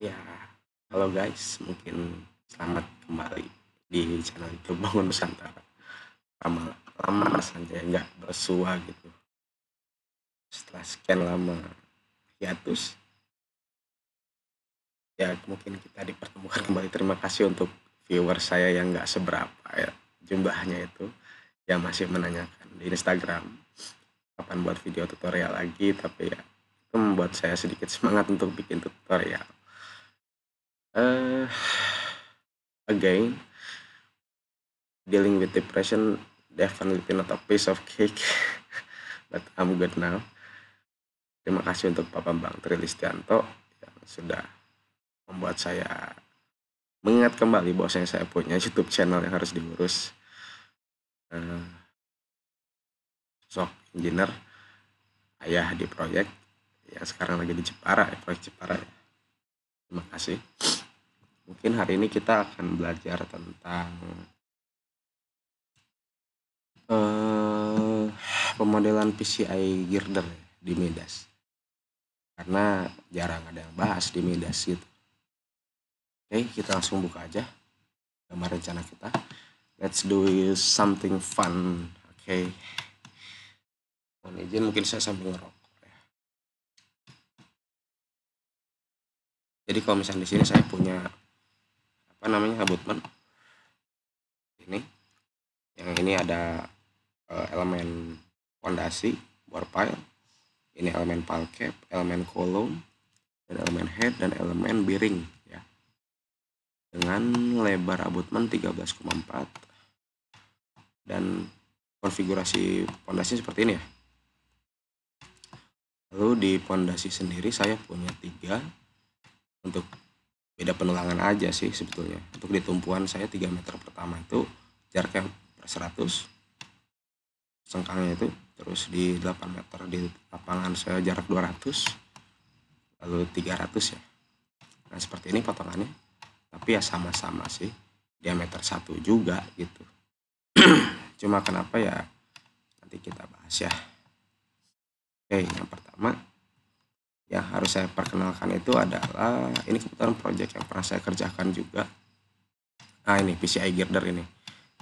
Ya, halo guys, mungkin selamat kembali di channel YouTube Bangun Nusantara. Lama, lama rasanya nggak bersua gitu. Setelah sekian lama hiatus, ya mungkin kita dipertemukan kembali. Terima kasih untuk viewer saya yang nggak seberapa ya jumlahnya itu, yang masih menanyakan di Instagram kapan buat video tutorial lagi, tapi ya itu membuat saya sedikit semangat untuk bikin tutorial. Eh, Again, dealing with depression definitely not a piece of cake, but I'm good now. Terima kasih untuk Pak Bambang Trilistianto yang sudah membuat saya mengingat kembali bahwasanya saya punya YouTube channel yang harus diurus. Sok engineer, ayah di proyek yang sekarang lagi di Jepara, proyek Jepara ya. Terima kasih. Mungkin hari ini kita akan belajar tentang pemodelan PCI girder di Midas. Karena jarang ada yang bahas di Midas gitu. Oke, kita langsung buka aja gambar rencana kita. Let's do something fun. Oke. Mohon izin, mungkin saya sambil ngerokok. Jadi kalau misalnya di sini saya punya apa namanya abutment ini, yang ini ada elemen fondasi, bore pile, ini elemen pile cap, elemen kolom, dan elemen head dan elemen bearing ya. Dengan lebar abutment 13,4 dan konfigurasi fondasi seperti ini ya. Lalu di fondasi sendiri saya punya 3 untuk beda penulangan aja sih sebetulnya. Untuk di tumpuan saya 3 meter pertama itu jaraknya per 100 sengkangnya itu, terus di 8 meter di lapangan saya jarak 200, lalu 300 ya. Nah seperti ini potongannya, tapi ya sama-sama sih diameter 1 juga gitu. Cuma kenapa ya nanti kita bahas ya. Oke, yang pertama yang harus saya perkenalkan itu adalah ini kebetulan project yang pernah saya kerjakan juga. Nah ini PCI girder ini.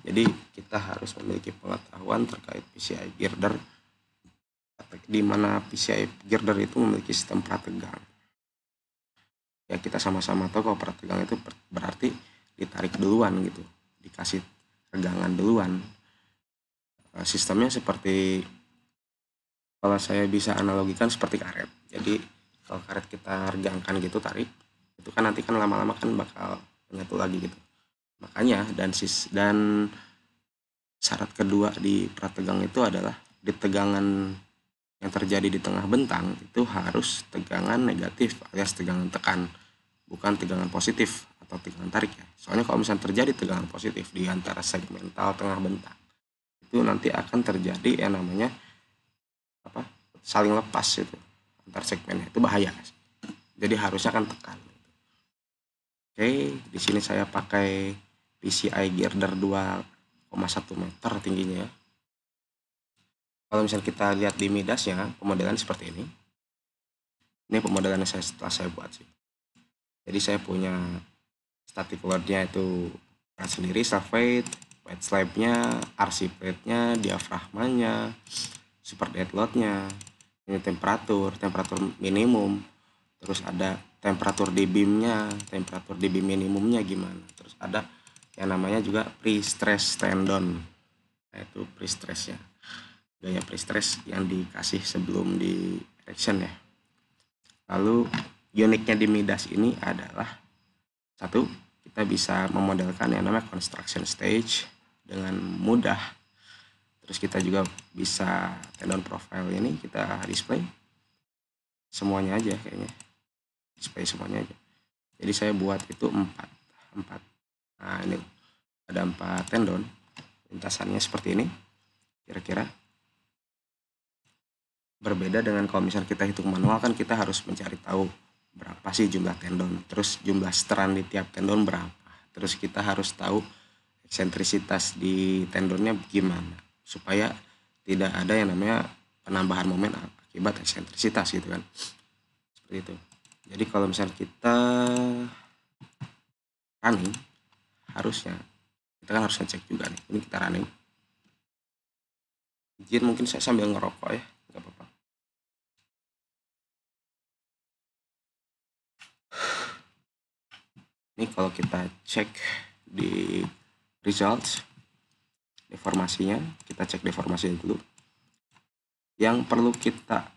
Jadi kita harus memiliki pengetahuan terkait PCI girder, di mana PCI girder itu memiliki sistem prategang. Ya kita sama-sama tahu kalau prategang itu berarti ditarik duluan gitu, dikasih tegangan duluan. Sistemnya seperti, kalau saya bisa analogikan seperti karet. Jadi kalau karet kita regangkan gitu, tarik, itu kan nanti kan lama-lama kan bakal menyatu lagi gitu. Makanya dan syarat kedua di prategang itu adalah di tegangan yang terjadi di tengah bentang itu harus tegangan negatif alias tegangan tekan, bukan tegangan positif atau tegangan tarik ya. Soalnya kalau misalnya terjadi tegangan positif di antara segmental tengah bentang, itu nanti akan terjadi yang namanya apa? Saling lepas itu antar segmennya, itu bahaya. Jadi harusnya kan tekan. Oke, di sini saya pakai PCI girder 2,1 meter tingginya ya. Kalau misalnya kita lihat di Midasnya, pemodelan seperti ini. Ini pemodelan yang setelah saya buat sih. Jadi saya punya static load-nya itu sendiri, self-weight, weight slab-nya, RC plate-nya, diafragmanya, super dead load-nya, ini temperatur minimum, terus ada temperatur di beam-nya, temperatur di beam minimumnya gimana, terus ada yang namanya juga pre-stress tendon, yaitu pre-stress ya, gaya pre-stress yang dikasih sebelum di erection ya. Lalu uniknya di Midas ini adalah satu, kita bisa memodelkan yang namanya construction stage dengan mudah. Terus kita juga bisa tendon profile ini kita display semuanya aja kayaknya. Display semuanya aja. Jadi saya buat itu 4. Nah, ini ada 4 tendon. Lintasannya seperti ini. Kira-kira berbeda dengan kalau misalnya kita hitung manual, kan kita harus mencari tahu berapa sih jumlah tendon, terus jumlah strand di tiap tendon berapa, terus kita harus tahu eksentrisitas di tendonnya gimana supaya tidak ada yang namanya penambahan momen akibat eksentrisitas gitu kan, seperti itu. Jadi kalau misalnya kita running, harusnya kita kan harus ngecek juga nih. Ini kita running. Izin mungkin saya sambil ngerokok ya, nggak apa-apa. Ini kalau kita cek di results, deformasinya, kita cek deformasinya dulu. Yang perlu kita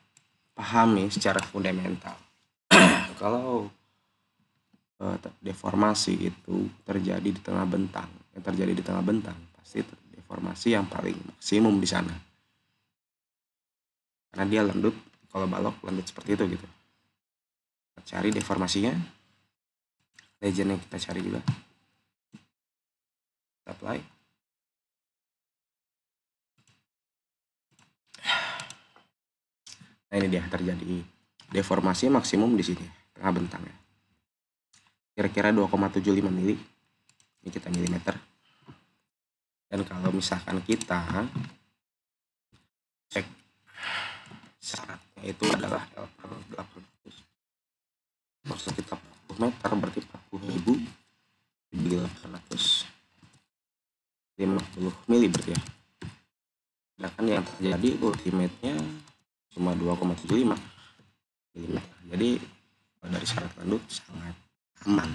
pahami secara fundamental, kalau deformasi itu terjadi di tengah bentang, pasti deformasi yang paling maksimum di sana. Karena dia lendut, kalau balok lendut seperti itu gitu. Kita cari deformasinya, legendnya kita cari juga. Kita apply. Nah ini dia terjadi deformasi maksimum di sini, tengah bentang ya. Kira-kira 2,75 mili. Ini kita milimeter. Dan kalau misalkan kita cek syaratnya itu adalah L per 800. Maksud kita 40 meter berarti 40.000 dibagi 850 mili berarti ya. Sedangkan yang terjadi ultimate-nya cuma 2,75 mm. Jadi dari syarat lendut sangat aman.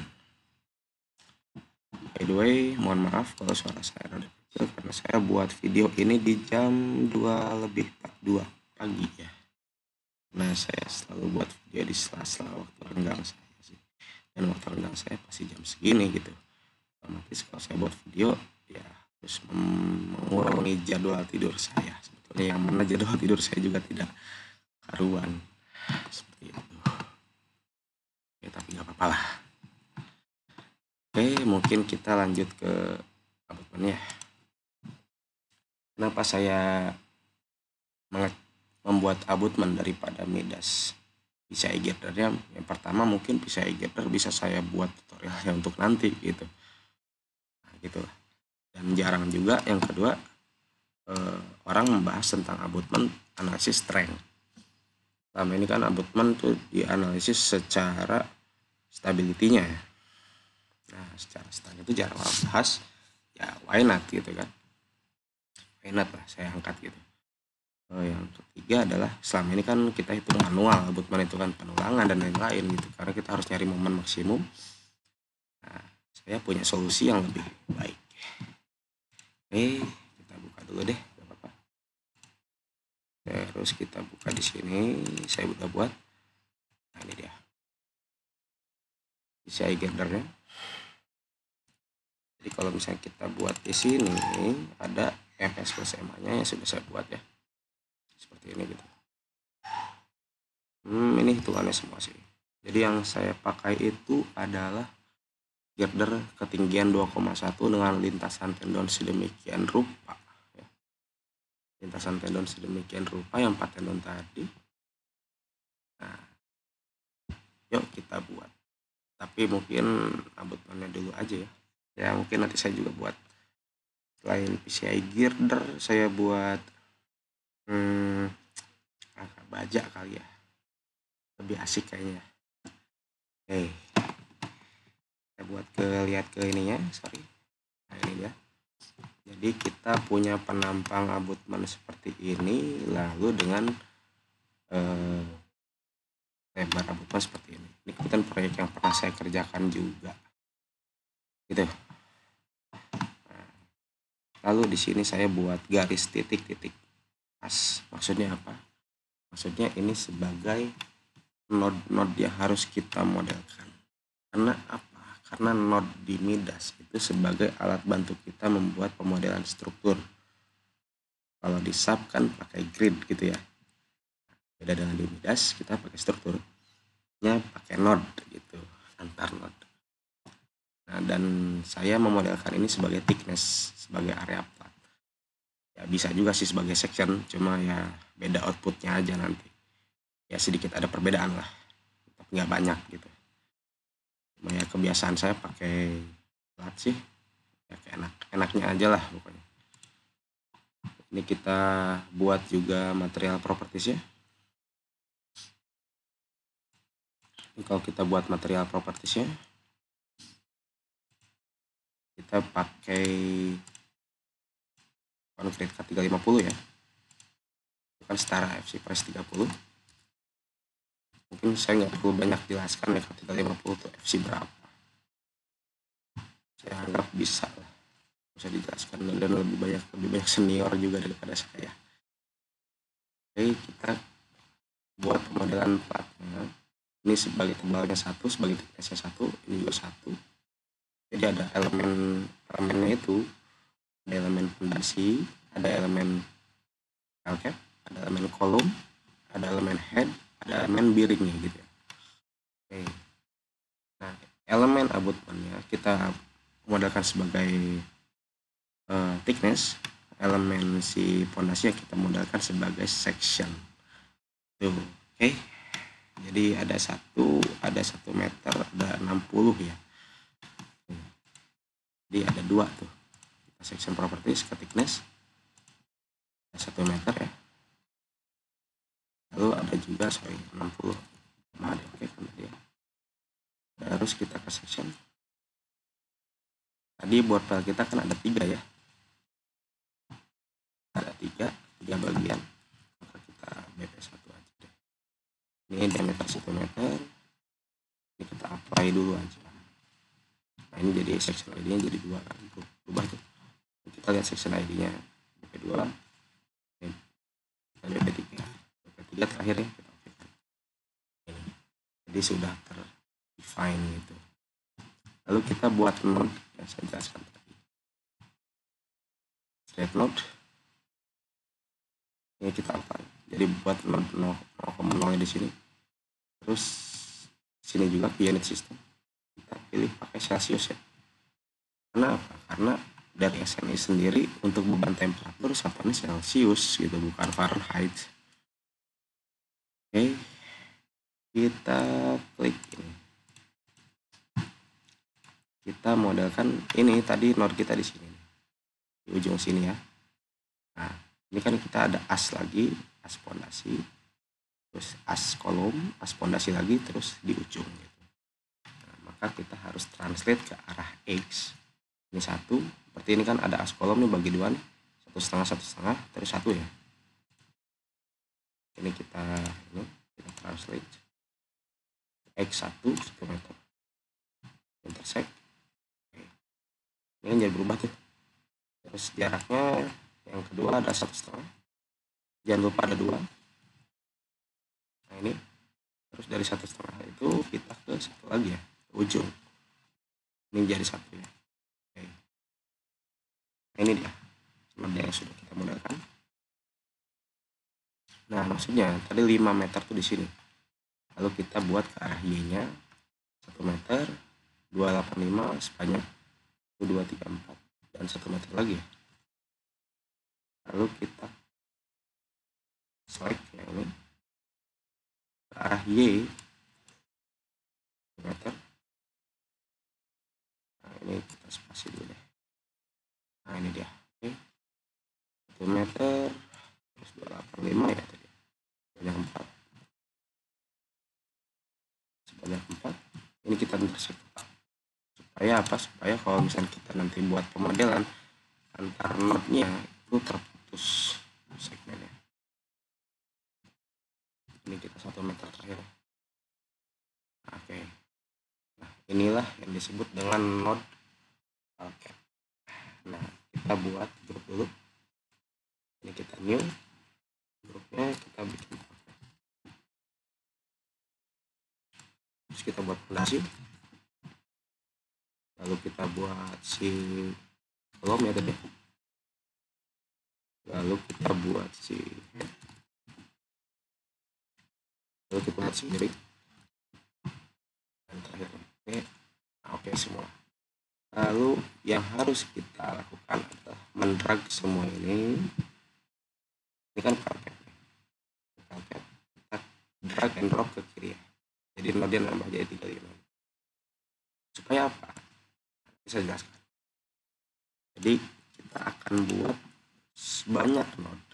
By the way, mohon maaf kalau suara saya rada kecil karena saya buat video ini di jam 2:42 pagi ya. Nah, saya selalu buat video di sela-sela waktu renggang saya sih. Dan waktu renggang saya pasti jam segini gitu. Otomatis kalau saya buat video ya harus mengurangi jadwal tidur saya. Sebetulnya yang mana jadwal tidur saya juga tidak karuan seperti itu. Ya tapi nggak apa-apa lah. Oke, mungkin kita lanjut ke abutmen ya. Kenapa saya membuat abutmen daripada midas PCI girdernya? Yang pertama mungkin PCI girder bisa saya buat tutorialnya untuk nanti gitu. Nah, gitu lah. Dan jarang juga yang kedua orang membahas tentang abutmen analisis strength. Selama ini kan abutmen tuh dianalisis secara stability-nya. Nah, secara strength itu jarang orang bahas. Ya, why not gitu kan? Why not lah saya angkat gitu. Yang ketiga adalah selama ini kan kita hitung manual abutmen itu kan penulangan dan lain-lain gitu. Karena kita harus nyari momen maksimum. Nah, saya punya solusi yang lebih baik. Oke, kita buka dulu deh. Terus kita buka di sini, saya udah buat. Nah, ini dia. PCI girdernya. Jadi kalau misalnya kita buat di sini ada FS plus MA-nya yang sudah saya buat ya. Seperti ini gitu. Ini hitungannya semua sih. Jadi yang saya pakai itu adalah girder ketinggian 2,1 dengan lintasan tendon sedemikian rupa. Lintasan tendon sedemikian rupa yang 4 tendon tadi. Nah, yuk kita buat. Tapi mungkin abutmennya dulu aja ya. Ya mungkin nanti saya juga buat selain PCI girder saya buat baja kali ya. Lebih asik kayaknya. Oke. Kita buat lihat ke ininya, sorry. Nah ini ya. Jadi kita punya penampang abutmen seperti ini, lalu dengan lebar abutmen seperti ini. Ini kebetulan proyek yang pernah saya kerjakan juga. Gitu. Nah, lalu di sini saya buat garis titik-titik pas. Maksudnya apa? Maksudnya ini sebagai node-node yang harus kita modelkan. Karena apa? Karena node di midas itu sebagai alat bantu kita membuat pemodelan struktur. Kalau di sub kan pakai grid gitu ya. Beda dengan di midas kita pakai strukturnya pakai node gitu, antar node. Nah, dan saya memodelkan ini sebagai thickness, sebagai area plat. Ya bisa juga sih sebagai section, cuma ya beda outputnya aja nanti. Ya sedikit ada perbedaan lah, tapi nggak banyak gitu. Cuma ya kebiasaan saya pakai plat sih, ya enaknya aja lah pokoknya. Ini kita buat juga material properties ya. Kalau kita buat material propertiesnya, kita pakai Concrete K350 ya, itu kan setara FC Press 30. Mungkin saya nggak perlu banyak jelaskan ya K350 itu FC berapa, saya anggap bisa dijelaskan, dan lebih banyak senior juga daripada saya. Oke, kita buat pemodelan platnya. Ini sebagai tebalnya 1, sebagai thicknessnya 1, ini juga 1. Jadi ada elemennya itu, ada elemen fondasi, ada elemen cap, ada elemen kolom, ada elemen head, ada elemen bearingnya gitu ya. Oke. Nah, elemen abutmennya kita modelkan sebagai thickness, elemen si fondasinya kita modelkan sebagai section. Tuh, oke. Jadi ada 1 meter, ada 60 ya. Jadi ada 2 tuh. Section properties ke thickness. Ada 1 meter ya. Lalu ada juga 60. Nah, oke kan tadi ya. Terus kita ke section. Tadi board file kita kan ada 3 ya. Ada 3 bagian. Maka kita BP1 aja deh. Ini diameter 1 meter. Ini kita apply dulu aja. Nah, ini jadi section ID-nya jadi 2 kan. Berubah tuh. Kita lihat section ID-nya BP2. Kita BP3. BP3 terakhir ya. Kita oke kan. Jadi sudah ter-define gitu. Lalu kita buat node yang saya jelaskan tadi. Straight node. Ini kita apply. Jadi buat node 0,0 di sini. Terus sini juga ke unit system. Kita pilih pakai Celsius ya. Karena apa? Karena dari SNI sendiri untuk beban temperatur satuannya Celsius gitu, bukan Fahrenheit. Oke. Kita klik ini. Kita modelkan ini tadi node kita di sini. Di ujung sini ya. Nah, ini kan kita ada as lagi, as fondasi, terus as kolom, as fondasi lagi, terus di ujung gitu. Nah, maka kita harus translate ke arah X. Ini 1, berarti ini kan ada as kolom nih bagi 2 nih, 1,5, 1,5, terus 1 ya. Ini kita translate X1 1 meter, intersect. Ini kan jadi berubah tuh. Terus jaraknya yang kedua ada 1,5, jangan lupa ada 2. Nah ini terus dari 1,5 itu kita ke 1 lagi ya, ke ujung. Ini jadi 1 ya. Oke. Nah, ini dia model yang sudah kita modelkan. Nah maksudnya tadi 5 meter tuh di sini. Lalu kita buat ke arah Y-nya 1 meter, 285 sepanjang 234 dan 1 meter lagi ya. Lalu kita select yang ini ke arah Y 1 meter. Nah ini kita spasi dulu deh. Nah ini dia. Oke. 1 meter terus 285 ya tadi. Sebanyak 4. Sebanyak 4. Ini kita intersect supaya apa? Supaya kalau misalnya kita nanti buat pemodelan antar node-nya itu terputus segmennya. Ini kita 1 meter terakhir. Oke. Nah inilah yang disebut dengan node cap. Nah kita buat grup dulu. Ini kita new, grupnya kita bikin. Terus kita buat fondasi. Lalu kita buat si kolom ya tadi. Lalu kita buat si head. Lalu kita buat si bearing. Dan terakhir oke semua. Lalu yang harus kita lakukan adalah mendrag semua ini kan carpet. Kita drag and drop ke kiri ya. Jadi node nambah jadi 35. Supaya apa? Bisa jelaskan. Jadi kita akan buat banyak node.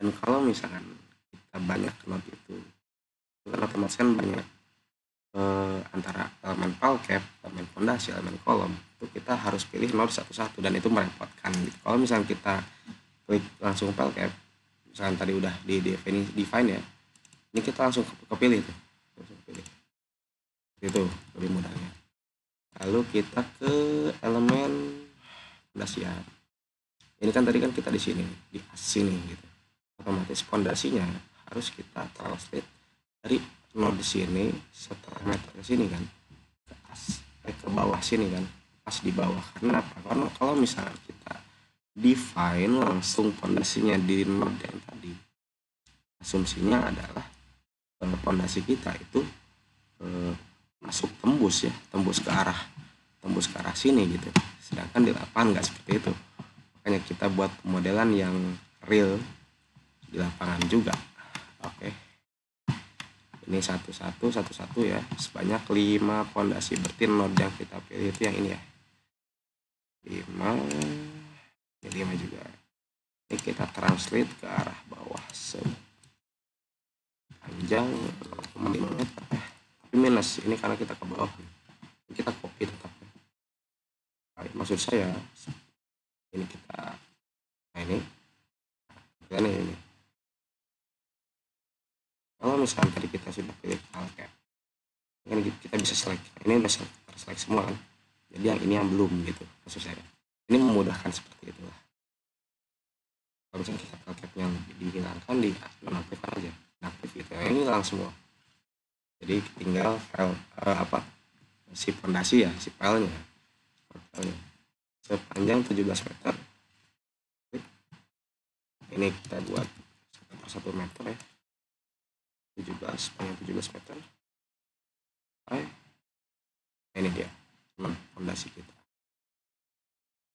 Dan kalau misalkan kita banyak node itu kan otomatis kan banyak antara elemen file cap, elemen fondasi, elemen kolom, itu kita harus pilih node satu-satu dan itu merepotkan gitu. Kalau misalnya kita klik langsung file cap, misalnya tadi udah di define ya, ini kita langsung kepilih tuh, langsung pilih. Itu lebih mudahnya. Lalu kita ke elemen fondasian. Ini kan tadi kan kita di sini, di sini gitu. Otomatis fondasinya harus kita translate dari node sini setelah meter ke sini kan, ke bawah sini kan, pas di bawah. Karena apa? Karena kalau misalnya kita define langsung fondasinya di node yang tadi, asumsinya adalah fondasi kita itu masuk tembus ya, tembus ke arah sini gitu. Sedangkan di lapangan nggak seperti itu. Makanya kita buat pemodelan yang real di lapangan juga. Oke. Ini satu-satu ya, sebanyak 5 fondasi. Berarti node yang kita pilih itu yang ini ya. 5, ini 5 juga. Ini kita translate ke arah bawah sepanjang 0,5 meter. Tapi minus, ini karena kita ke bawah. Kita copy tetap. Maksud saya, ini kita, nah ini kalau misalnya tadi kita sudah pilih file cap, ini kita bisa select, ini udah select semua kan, jadi yang ini yang belum gitu maksud saya. Ini memudahkan seperti itulah. Kalau misalnya kita file cap yang dihilangkan, di nonaktifkan aja, aktif gitu, ini hilang semua. Jadi tinggal file si fondasi ya, si filenya sepanjang 17 meter. Ini kita buat 1 meter ya, 17 panjang 17 meter. Ini dia fondasi kita.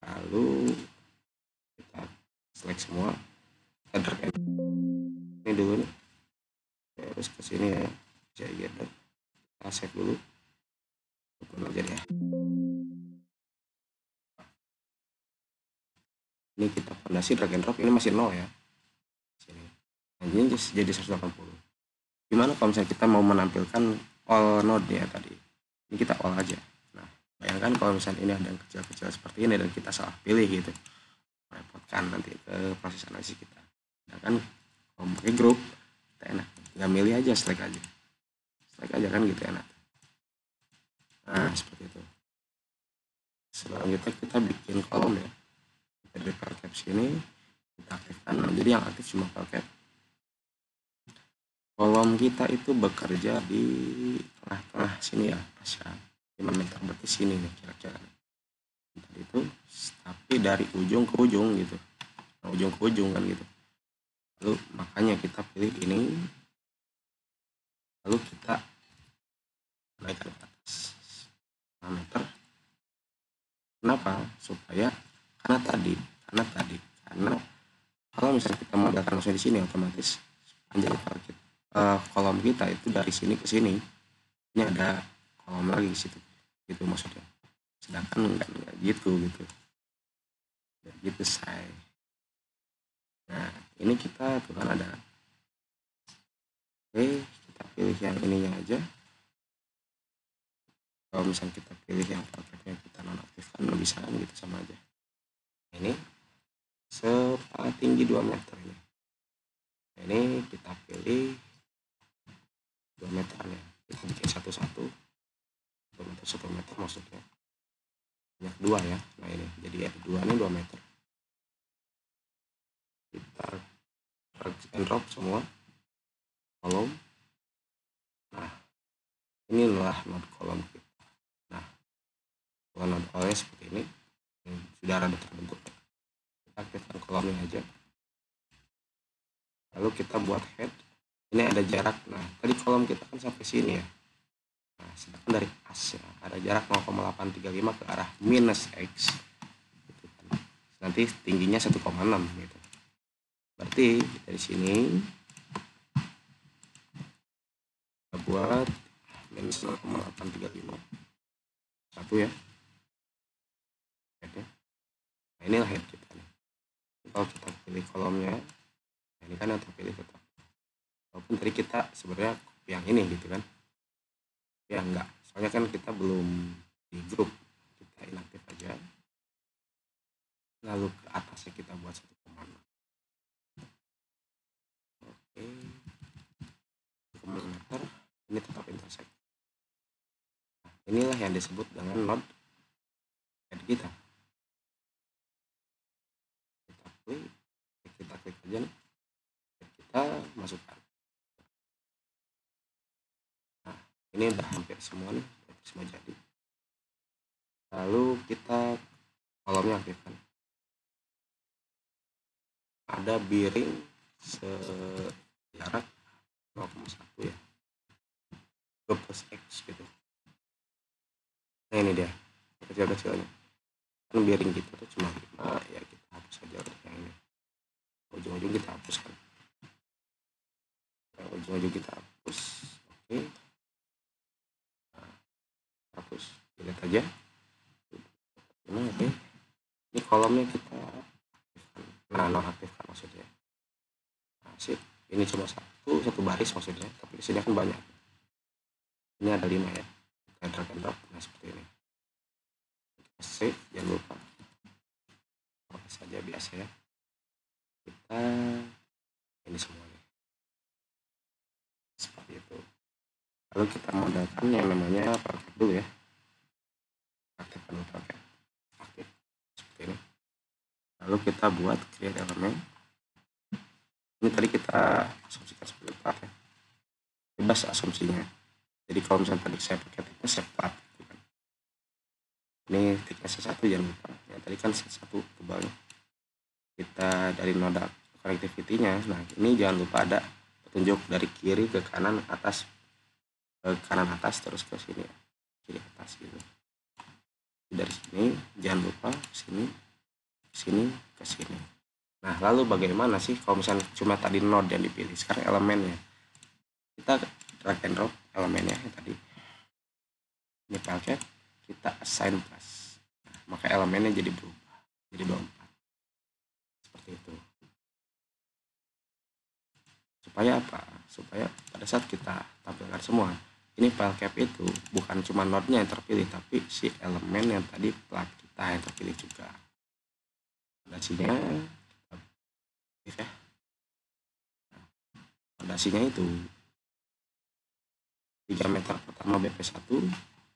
Lalu kita select semua, kita drag ini dulu nih, terus ke sini ya, jadi kita save dulu jadi ya. Ini kita fondasi drag and drop, ini masih 0 ya sini. Nah, ini jadi 180. Gimana kalau misalnya kita mau menampilkan all node ya tadi, ini kita all aja. Nah, bayangkan kalau misalnya ini ada yang kecil-kecil seperti ini dan kita salah pilih gitu, merepotkan nanti ke proses analisis kita. Sedangkan kalau pakai grup kita enak, tinggal milih aja, select aja kan gitu, enak. Nah seperti itu. Selanjutnya kita bikin kolom ya, kita di file cap sini kita aktifkan. Nah, jadi yang aktif cuma file cap. Kolom kita itu bekerja di tengah-tengah sini ya, pas ya 5 meter, berarti sini nih kira-kira tadi itu, tapi dari ujung ke ujung gitu, ujung ke ujung kan gitu. Lalu makanya kita pilih ini, lalu kita naikkan ke atas 5 meter. Kenapa? Karena kalau misalnya kita modelkan langsung di sini, otomatis panjang kolom kita itu dari sini ke sini, ini ada kolom lagi di situ, gitu maksudnya. Sedangkan enggak gitu say. Nah ini kita tuh kan ada, oke kita pilih yang ininya aja. Kalau misalnya kita pilih yang paketnya kita nonaktifkan, nggak bisa kan gitu, sama aja. Ini setinggi 2 meter ini. Ini kita pilih 2 meter ya, kita bikin satu-satu, 1 meter maksudnya, banyak 2 ya. Nah ini jadi ada 2 nih, 2 meter. Kita drag and drop semua kolom. Nah inilah node kolom kita. Nah kalau node kolomnya seperti ini sudah ada terbentuk, kita aktifkan kolomnya aja. Lalu kita buat head, ini ada jarak. Nah tadi kolom kita kan sampai sini ya, nah sedangkan dari as ya, ada jarak 0,835 ke arah minus x gitu kan. Nanti tingginya 1,6 gitu. Berarti dari sini kita buat minus 0,835 satu ya, headnya. Nah inilah head kita nih. Kalau kita pilih kolomnya, nah ini kan yang terpilih tetap, walaupun tadi kita sebenarnya yang ini gitu kan. Ya enggak, soalnya kan kita belum di grup, kita inaktif aja, lalu ke atasnya kita buat 1,6. Oke, 1,6 meter, ini tetap intersect. Nah, inilah yang disebut dengan node head kita. Kita klik aja nih, kita masukkan. Nah, ini udah hampir semua nih, hampir semua jadi. Lalu kita kolomnya aktifkan. Ada biring sejarak 0,1 ya, 2 plus X gitu. Nah ini dia, kecil-kecilnya. Kan biring kita tuh cuma 5, ya kita hapus aja yang ini. Ujung-ujung kita hapuskan. Ujung-ujung kita hapus. Oke. Nah, hapus. Lihat aja. Nah, oke. Ini kolomnya kita aktifkan. Nah, nonaktifkan maksudnya. Nah, sip. Ini cuma satu baris maksudnya, tapi di sini kan banyak. Ini ada 5 ya. Kita drag and drop. Nah, seperti ini. Kita save, jangan lupa. Oke saja biasa ya. Kita ini semuanya. Seperti itu. Lalu kita modalkan yang namanya paket dulu ya. Aktifkan paket. Aktif. Seperti ini. Lalu kita buat create elemen. Ini tadi kita asumsikan seperti plat ya. Bebas asumsinya. Jadi kalau misalnya tadi saya pakai tipnya saya plat gitu kan. Ini thickness 1 jangan lupa. Ya tadi kan 1 tebalnya. Kita dari node connectivity-nya. Nah, ini jangan lupa ada petunjuk dari kiri ke kanan atas, ke kanan atas terus ke sini ya. Kiri atas gitu. Dari sini jangan lupa sini, sini ke sini. Nah, lalu bagaimana sih kalau misalnya cuma tadi node yang dipilih, sekarang elemennya. Kita drag and drop elemennya yang tadi. Ini paket, kita assign plus. Nah, maka elemennya jadi berubah, jadi 24. Seperti itu. Supaya apa? Supaya pada saat kita tampilkan semua, ini file cap itu bukan cuma node-nya yang terpilih, tapi si elemen yang tadi plat kita yang terpilih juga. Fondasinya ya. Fondasinya itu 3 meter pertama BP1,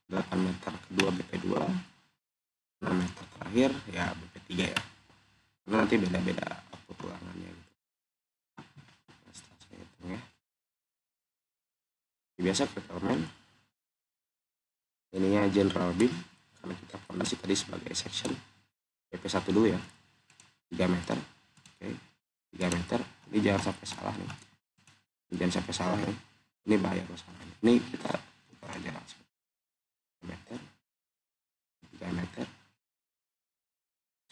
8 meter kedua BP2, 6 meter terakhir ya BP3 ya. Karena nanti beda-beda output ulangannya gitu. Nah, setelah saya hitung ya. Biasa ke elemen ininya general beam, karena kita fondasi tadi sebagai section. BP1 dulu ya. 3 meter. Oke. 3 meter. Ini jangan sampai salah nih. Jangan sampai salah nih. Ini bahaya kalau salah. Ini kita putar aja langsung. 3 meter. 3 meter.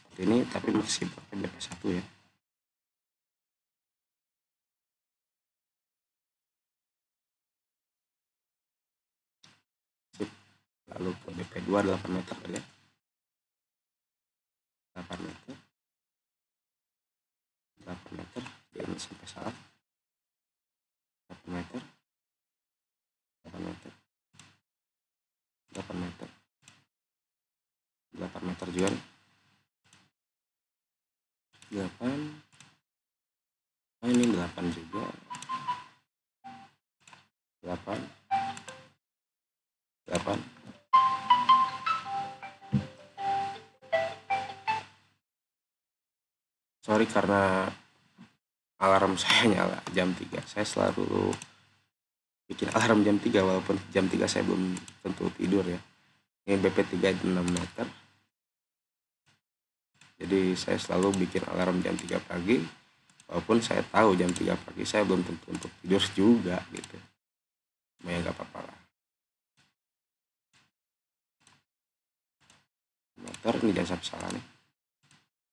Seperti ini, tapi masih pakai BP1 ya. Sip. Lalu ke BP2 8 meter ya. 8 meter. 8 meter. Jangan sampai salah. 8 meter. 8 meter. 8 meter. 8 meter juga nih. 8. Oh, ini 8 juga. 8. 8. Sorry karena alarm saya nyala jam 3. Saya selalu bikin alarm jam 3 walaupun jam 3 saya belum tentu tidur ya. Ini BP3 6 meter. Jadi saya selalu bikin alarm jam 3 pagi walaupun saya tahu jam 3 pagi saya belum tentu untuk tidur juga gitu. Ya gak apa-apa lah. Meter ini jangan sampai salah nih.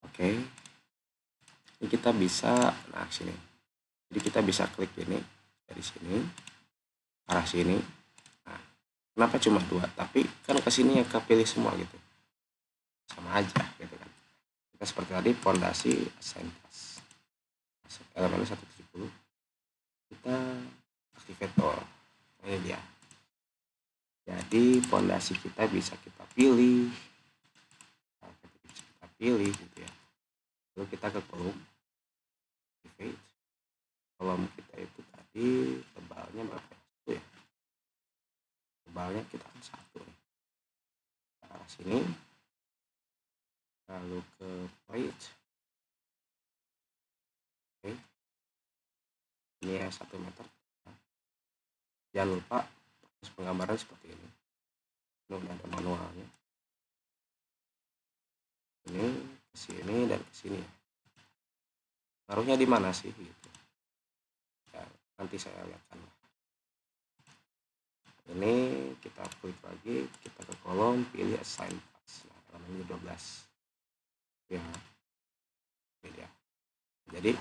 Oke. Ini kita bisa nah sini. Jadi kita bisa klik ini dari sini arah sini. Nah, kenapa cuma 2? Tapi kan ke sini ya kepilih semua gitu. Sama aja gitu kan. Kita seperti tadi fondasi assign plus. Elemennya 170. Kita activate all. Ini dia. Jadi pondasi kita bisa kita pilih, gitu ya. Lalu kita ke kolom pivot. Kolom kita itu tadi tebalnya berapa? Satu ya. Tebalnya kita kan satu nih. Ke arah sini. Lalu ke plate. Oke. Ini ya 1 meter. Jangan lupa proses penggambaran seperti ini. Ini udah ada manualnya. Ini ke sini dan ke sini ya. Taruhnya di mana sih gitu. Ya, nanti saya lihatkan. Ini kita klik lagi, kita ke kolom, pilih assign task. Nah, elemennya 12. Ya. Ini dia. Jadi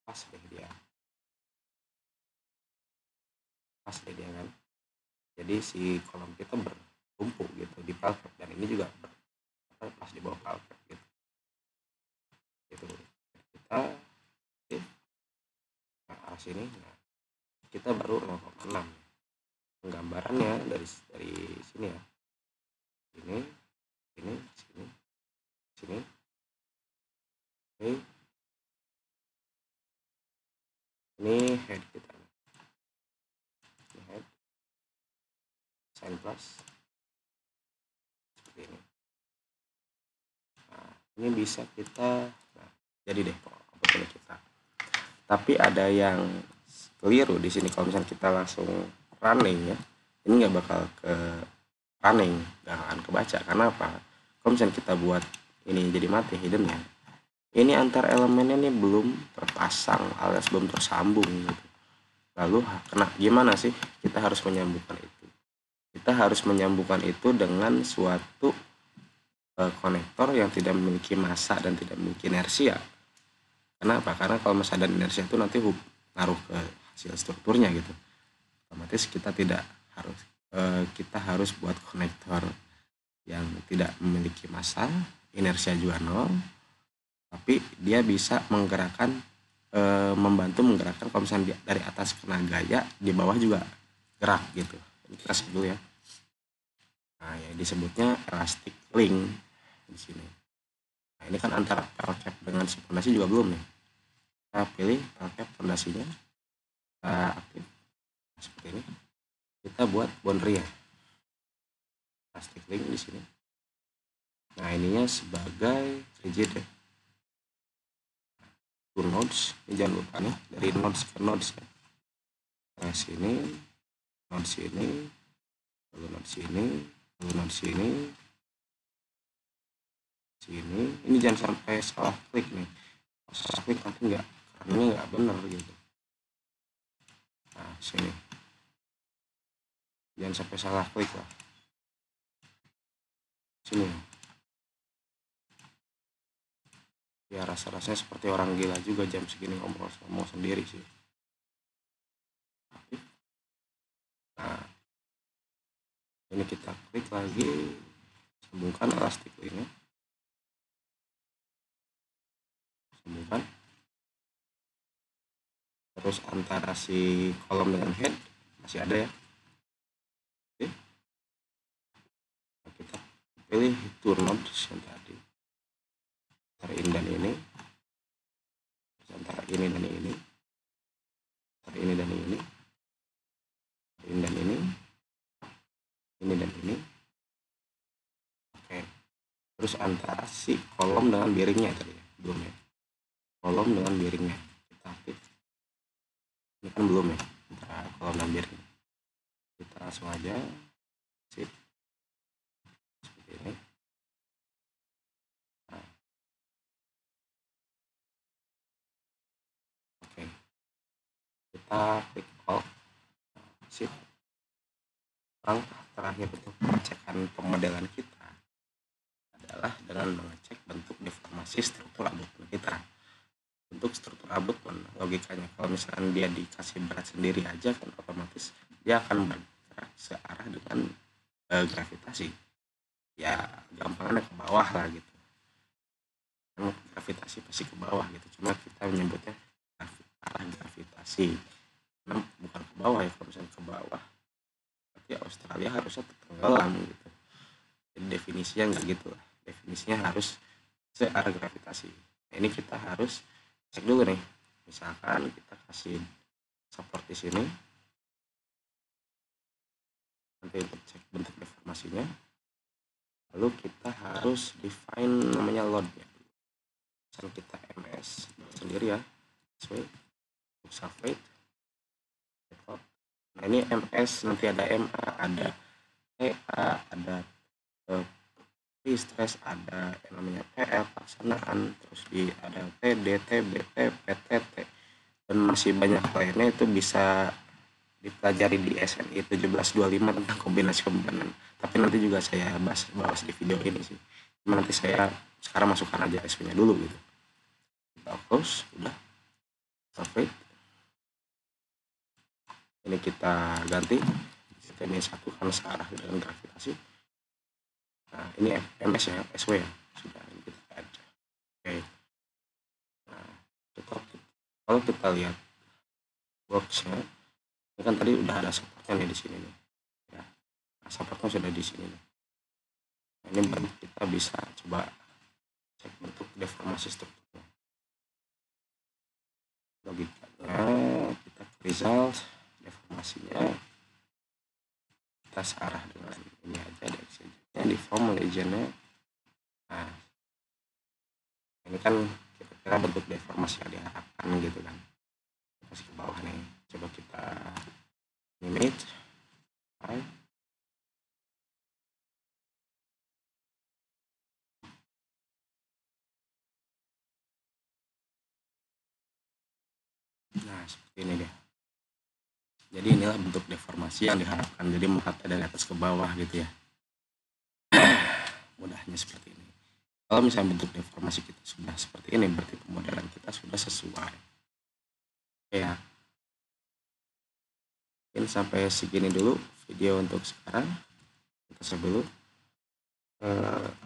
pas deh dia. Pas deh dia kan. Jadi si kolom kita bertumpuk gitu di palpet, dan ini juga pas di bawah palpet gitu. Itu kita nah, sini nah, kita baru 0,6 penggambarannya dari sini ya. Ini sini sini. Oke. Ini head kita. Ini head. Sign plus. Seperti ini. Nah, ini bisa kita jadi deh output kita. Tapi ada yang keliru di sini. Kalau misalnya kita langsung running ya, ini nggak bakal ke running, nggak akan kebaca. Karena apa? Kalau misalnya kita buat ini jadi mati hidden ya, ini antar elemennya nih belum terpasang alias belum tersambung gitu. Lalu gimana sih kita harus menyambungkan itu? Kita harus menyambungkan itu dengan suatu konektor yang tidak memiliki massa dan tidak memiliki inersia. Kenapa? Karena kalau massa dan inersia itu nanti ngaruh ke hasil strukturnya gitu. Otomatis kita harus buat konektor yang tidak memiliki massa, inersia juga nol, tapi dia bisa membantu menggerakkan kalau misalnya dari atas kena gaya, di bawah juga gerak gitu. Ini kita sebut dulu ya. Nah, ya disebutnya elastic link di sini. Nah, ini kan antara pel cap dengan si fondasi juga belum nih. Kita pilih pel cap fondasinya, kita aktif seperti ini. Kita buat boundary ya, elastic link di sini. Nah, ininya sebagai rigid ya. To nodes, ini jangan lupa nih dari nodes ke nodes ya. Nah, sini, nodes sini, lalu nodes sini, lalu nodes sini, sini. Ini jangan sampai salah klik nih. Kalau salah klik nanti nggak benar gitu. Nah, sini. Jangan sampai salah klik lah. Sini. Ya rasa-rasanya seperti orang gila juga jam segini ngomong sendiri sih. Nah, ini kita klik lagi, sambungkan elastic linknya, sambungkan. Terus antara si kolom dengan head masih ada ya. Oke. Nah, kita pilih turn nodes yang tadi antara ini dan ini, antara ini dan ini, antara ini dan ini, ini dan ini dan ini. Oke. Terus antara si kolom dengan bearingnya tadi ya, belum ya. Kolom dengan bearingnya kita aktif. Ini kan belum ya, antara kolom dan bearing. Kita langsung aja sip seperti ini. Nah. Oke. Kita klik all. Sip. Langkah terakhir untuk pengecekan pemodelan kita adalah dengan mengecek bentuk deformasi struktur abutmen kita. Bentuk struktur abutmen, logikanya kalau misalkan dia dikasih berat sendiri aja kan otomatis dia akan bergerak searah dengan gravitasi. Ya gampangnya ke bawah lah gitu. Gravitasi pasti ke bawah gitu. Cuma kita menyebutnya arah gravitasi. Nah, bukan ke bawah ya, kalau misalkan ke bawah berarti Australia harusnya tenggelam gitu. Jadi definisinya nggak gitu lah, definisinya harus searah gravitasi. Nah, ini kita harus cek dulu nih, misalkan kita kasih support di sini, nanti untuk cek bentuk deformasinya, lalu kita harus define namanya loadnya. Misalkan kita ms sendiri ya, sesuai survey. Nah ini ms, nanti ada ma, ada TA, ada stress, ada yang namanya PL pelaksanaan, terus ada TD, TB, TP, TT, dan masih banyak lainnya. Itu bisa dipelajari di SNI 1725 tentang kombinasi komponen, tapi nanti juga saya bahas di video ini sih. Cuma nanti saya sekarang masukkan aja SP nya dulu gitu. Kita close, udah perfect. Ini kita ganti ini satu karena searah dengan gravitasi. Nah ini MS ya, SW ya, sudah, ini kita add. Oke. Nah kalau kita lihat boxnya, ini kan tadi udah ada supportnya nih di sini nih ya. Nah, supportnya sudah di sini nih. Nah, ini baru kita bisa coba cek bentuk deformasi strukturnya. Logikanya kita result deformasinya kita searah dengan ini aja, yang di form legendnya. Nah ini kan kira-kira bentuk deformasi yang diharapkan gitu kan. Kasih ke bawah nih, coba kita image. Nah seperti ini deh. Jadi inilah bentuk deformasi yang diharapkan, jadi merata dari atas ke bawah gitu ya. Mudahnya seperti ini. Kalau misalnya bentuk deformasi kita sudah seperti ini, berarti pemodelan kita sudah sesuai. Oke ya. Mungkin sampai segini dulu video untuk sekarang. Kita save dulu.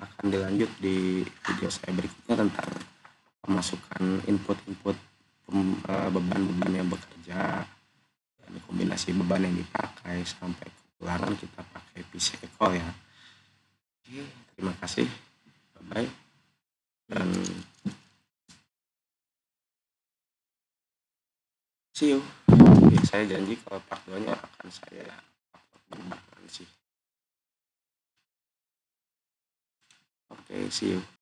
Akan dilanjut di video saya berikutnya tentang pemasukan input-input beban-beban yang bekerja, dan kombinasi beban yang dipakai, sampai kepulangan kita pakai PC Equal ya. Oke, terima kasih, bye bye, dan see you. Oke, saya janji kalau part 2 nya akan saya upload berbarengan sih. Oke, see you.